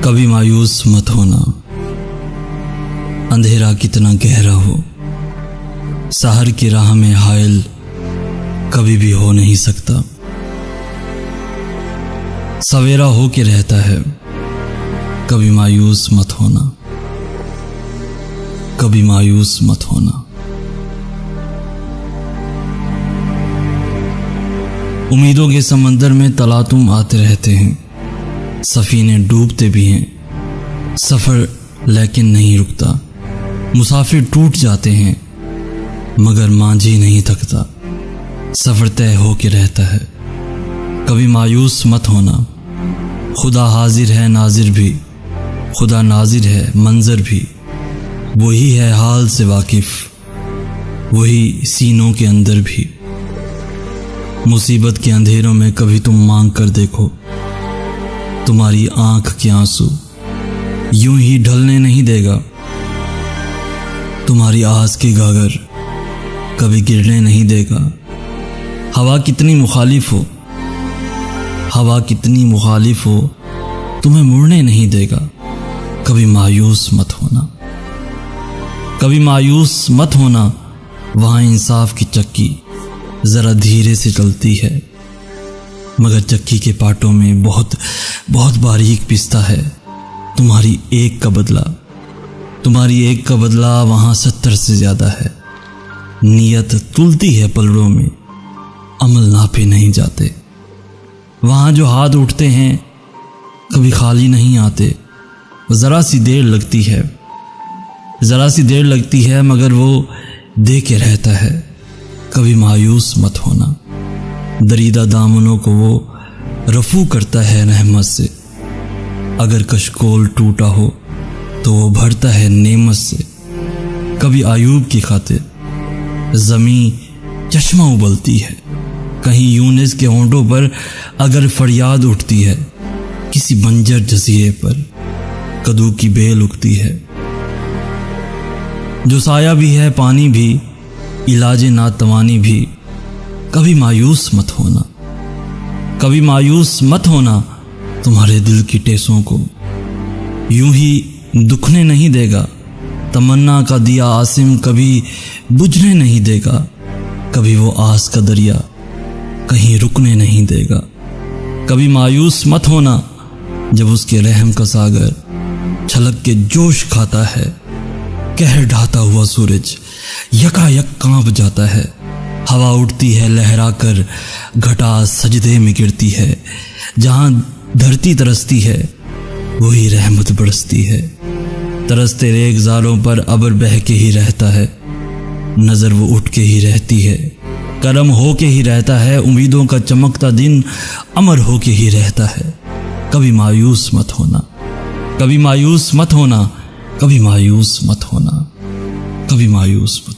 कभी मायूस मत होना, अंधेरा कितना गहरा हो, सहर की राह में हायल कभी भी हो नहीं सकता। सवेरा हो के रहता है, कभी मायूस मत होना, कभी मायूस मत होना। उम्मीदों के समंदर में तलातुम आते रहते हैं, सफीने डूबते भी हैं, सफर लेकिन नहीं रुकता। मुसाफिर टूट जाते हैं मगर मांझी नहीं थकता, सफर तय हो के रहता है। कभी मायूस मत होना, खुदा हाजिर है नाजिर भी, खुदा नाजिर है मंजर भी, वही है हाल से वाकिफ, वही सीनों के अंदर भी। मुसीबत के अंधेरों में कभी तुम मांग कर देखो, तुम्हारी आंख के आंसू यूं ही ढलने नहीं देगा। तुम्हारी आस की गागर कभी गिरने नहीं देगा। हवा कितनी मुखालिफ हो, हवा कितनी मुखालिफ हो, तुम्हें मुड़ने नहीं देगा। कभी मायूस मत होना, कभी मायूस मत होना। वहां इंसाफ की चक्की जरा धीरे से चलती है, मगर चक्की के पाटों में बहुत बहुत बारीक पिसता है। तुम्हारी एक का बदला, तुम्हारी एक का बदला वहां 70 से ज्यादा है। नीयत तुलती है पलड़ों में, अमल नापे नहीं जाते। वहां जो हाथ उठते हैं कभी खाली नहीं आते। जरा सी देर लगती है, जरा सी देर लगती है, मगर वो दे के रहता है। कभी मायूस मत होना, दरीदा दामनों को वो रफू करता है रहमत से। अगर कशकोल टूटा हो तो वो भरता है नेमत से। कभी आयूब की खातिर ज़मीं चश्मा उबलती है, कहीं यूनिस के होंठों पर अगर फरियाद उठती है, किसी बंजर जजीरे पर कद्दू की बेल उगती है। जो साया भी है पानी भी, इलाजे नातवानी भी। कभी मायूस मत होना, कभी मायूस मत होना। तुम्हारे दिल की टेसों को यूं ही दुखने नहीं देगा। तमन्ना का दिया आसिम कभी बुझने नहीं देगा। कभी वो आस का दरिया कहीं रुकने नहीं देगा। कभी मायूस मत होना, जब उसके रहम का सागर छलक के जोश खाता है। कहर ढाता हुआ सूरज यकायक कांप जाता है। हवा उठती है लहराकर, घटा सजदे में गिरती है। जहां धरती तरसती है वही रहमत बरसती है। तरसते रेगजारों पर अबर बह के ही रहता है, नजर वो उठ के ही रहती है। करम हो के ही रहता है, उम्मीदों का चमकता दिन अमर हो के ही रहता है। कभी मायूस मत होना, कभी मायूस मत होना, कभी मायूस मत होना, कभी मायूस मत